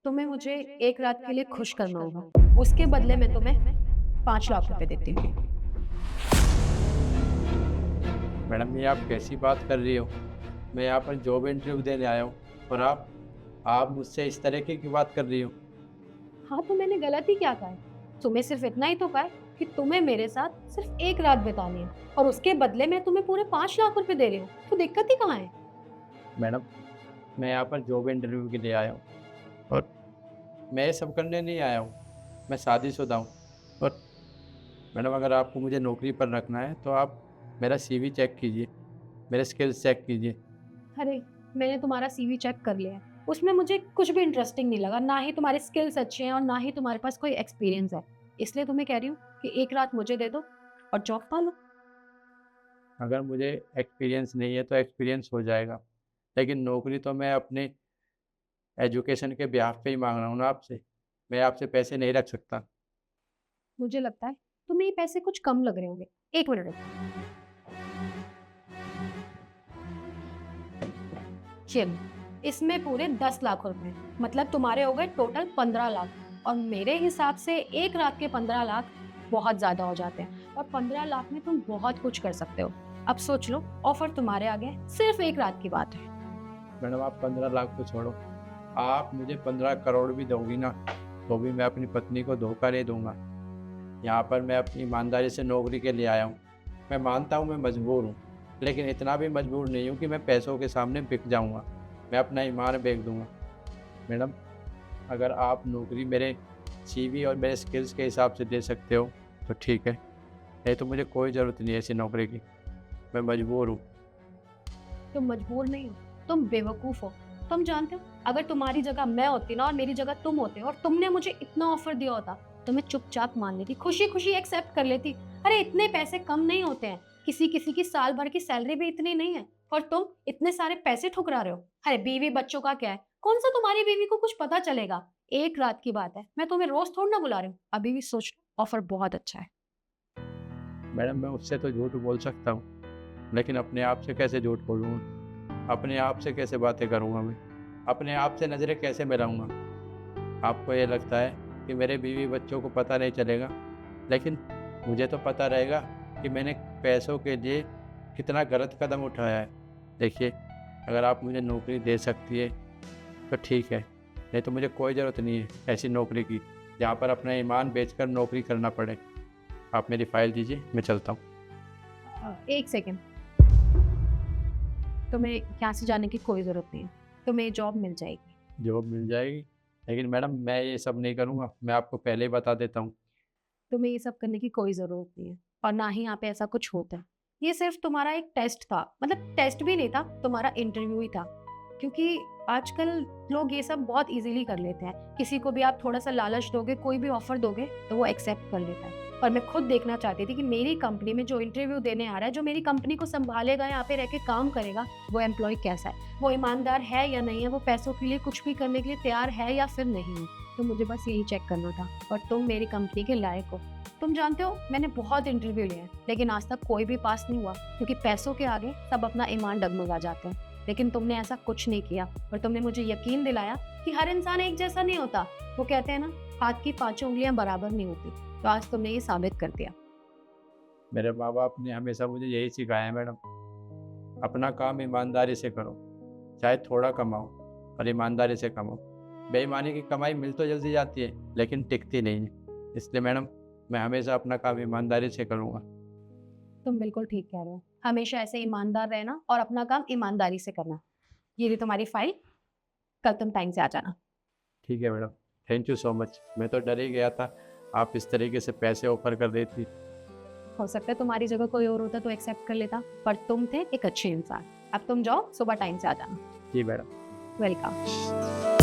तुम्हें मुझे एक रात के लिए खुश करना होगा। उसके बदले में तुम्हें 5 लाख रुपए देती हूँ। मैडम, ये आप कैसी बात कर रही हो? मैं यहाँ पर जॉब इंटरव्यू देने आया हूँ और आप मुझसे इस तरीके की बात कर रही हो? हाँ, तो मैंने गलत ही क्या कहा है? तुम्हें सिर्फ इतना ही तो कहा है कि तुम्हें मेरे साथ सिर्फ एक रात बितानी है और उसके बदले में तुम्हें पूरे 5 लाख रुपए दे रही हूँ। तो दिक्कत ही कहाँ है? मैडम, मैं यहाँ पर जॉब इंटरव्यू के लिए आया हूँ और मैं ये सब करने नहीं आया हूँ। मैं शादीशुदा हूँ और मैडम, अगर आपको मुझे नौकरी पर रखना है तो आप मेरा सीवी चेक कीजिए, मेरे स्किल्स चेक कीजिए। अरे, मैंने तुम्हारा सीवी चेक कर लिया है। उसमें मुझे कुछ भी इंटरेस्टिंग नहीं लगा। ना ही तुम्हारे स्किल्स अच्छे हैं और ना ही तुम्हारे पास कोई एक्सपीरियंस है। इसलिए तुम्हें कह रही हूँ कि एक रात मुझे दे दो और जॉब पालो। अगर मुझे एक्सपीरियंस नहीं है तो एक्सपीरियंस हो जाएगा, लेकिन नौकरी तो मैं अपने एजुकेशन के बिहाफ़ पे ही माँग रहा हूँ ना आपसे। मैं आपसे पैसे नहीं रख सकता। मुझे लगता है तुम्हें ये पैसे कुछ कम लग रहे होंगे। 1 मिनट रुको। चलो, इसमें पूरे 10 लाख रुपए मतलब तुम्हारे हो गए टोटल 15 लाख। और मेरे हिसाब से एक रात के 15 लाख बहुत ज्यादा हो जाते हैं और 15 लाख में तुम बहुत कुछ कर सकते हो। अब सोच लो, ऑफर तुम्हारे आगे है, सिर्फ एक रात की बात है। मैडम, आप 15 लाख तो छोड़ो, आप मुझे 15 करोड़ भी दोगी ना, तो भी मैं अपनी पत्नी को धोखा नहीं दूँगा। यहाँ पर मैं अपनी ईमानदारी से नौकरी के लिए आया हूँ। मैं मानता हूँ मैं मजबूर हूँ, लेकिन इतना भी मजबूर नहीं हूँ कि मैं पैसों के सामने बिक जाऊँगा। मैं अपना ईमान बेच दूँगा। मैडम, अगर आप नौकरी मेरे सीवी और मेरे स्किल्स के हिसाब से दे सकते हो, तो ठीक है, नहीं तो मुझे कोई ज़रूरत नहीं है ऐसी नौकरी की। मैं मजबूर हूँ। तुम मजबूर नहीं हो, तुम बेवकूफ हो। तुम जानते हो, अगर तुम्हारी जगह मैं होती ना और मेरी जगह तुम होते और तुमने मुझे इतना ऑफर दिया होता तो मैं चुपचाप मान लेती, खुशी खुशी एक्सेप्ट कर लेती। अरे, इतने पैसे कम नहीं होते हैं। किसी किसी की साल भर की सैलरी भी इतनी नहीं है और तुम इतने सारे पैसे ठुकरा रहे हो। अरे, बीवी बच्चों का क्या है? कौन सा तुम्हारी बीवी को कुछ पता चलेगा? एक रात की बात है। मैं तुम्हें रोज थोड़ी ना बुला रही हूँ। अभी भी सोच लो, ऑफर बहुत अच्छा है। मैडम, मैं उससे तो झूठ बोल सकता हूँ, लेकिन अपने आप से कैसे झूठ बोलूँगा? अपने आप से कैसे बातें करूँगा मैं? अपने आप से नज़रें कैसे मिलाऊँगा? आपको ये लगता है कि मेरे बीवी बच्चों को पता नहीं चलेगा, लेकिन मुझे तो पता रहेगा कि मैंने पैसों के लिए कितना गलत कदम उठाया है। देखिए, अगर आप मुझे नौकरी दे सकती है तो ठीक है, नहीं तो मुझे कोई ज़रूरत नहीं है ऐसी नौकरी की जहाँ पर अपना ईमान बेचकर नौकरी करना पड़े। आप मेरी फ़ाइल दीजिए, मैं चलता हूँ। एक सेकेंड। तुम्हें यहाँ से जाने की कोई ज़रूरत नहीं है। तुम्हें जॉब मिल जाएगी। जॉब मिल जाएगी, लेकिन मैडम मैं ये सब नहीं करूँगा, मैं आपको पहले ही बता देता हूँ। तुम्हें ये सब करने की कोई ज़रूरत नहीं है और ना ही यहाँ पे ऐसा कुछ होता है। ये सिर्फ तुम्हारा एक टेस्ट था, मतलब टेस्ट भी नहीं था, तुम्हारा इंटरव्यू ही था। क्योंकि आजकल लोग ये सब बहुत ईज़िली कर लेते हैं। किसी को भी आप थोड़ा-सा लालच दोगे, कोई भी ऑफ़र दोगे, तो वो एक्सेप्ट कर लेता है। और मैं खुद देखना चाहती थी कि मेरी कंपनी में जो इंटरव्यू देने आ रहा है, जो मेरी कंपनी को सँभालेगा, यहाँ पे रह के काम करेगा, वो एम्प्लॉयी कैसा है? वो ईमानदार है या नहीं है? वो पैसों के लिए कुछ भी करने के लिए तैयार है या फिर नहीं है? तो मुझे बस यही चेक करना था और तुम मेरी कंपनी के लायक हो। तुम जानते हो, मैंने बहुत इंटरव्यू लिए हैं, लेकिन आज तक कोई भी पास नहीं हुआ क्योंकि पैसों के आगे सब अपना ईमान डगमगा जाते हैं। लेकिन तुमने ऐसा कुछ नहीं किया और तुमने मुझे यकीन दिलाया कि हर इंसान एक जैसा नहीं होता। वो कहते हैं ना, हाथ की पांचों उंगलियां बराबर नहीं होती। तो आज तुमने ये साबित कर दिया। मेरे माँ-बाप ने हमेशा मुझे यही सिखाया है मैडम, अपना काम ईमानदारी से करो, चाहे थोड़ा कमाओ पर ईमानदारी से कमाओ। बेईमानी की कमाई मिल तो जल्दी जाती है, लेकिन टिकती नहीं है। इसलिए मैडम, मैं हमेशा अपना काम ईमानदारी से करूँगा। तुम बिल्कुल ठीक कह रहे हो। हमेशा ऐसे ईमानदार रहना और अपना काम ईमानदारी से करना। ये रही तुम्हारी फाइल। कल तुम टाइम से आ जाना। ठीक है madam, thank you so much. मैं तो डर ही गया था, आप इस तरीके से पैसे ऑफ़र कर रही थी। हो सकता है तुम्हारी जगह कोई और होता तो एक्सेप्ट कर लेता, पर तुम थे एक अच्छे इंसान। अब तुम जाओ, सुबह टाइम से आ जाना। जी मैडम। वेलकम।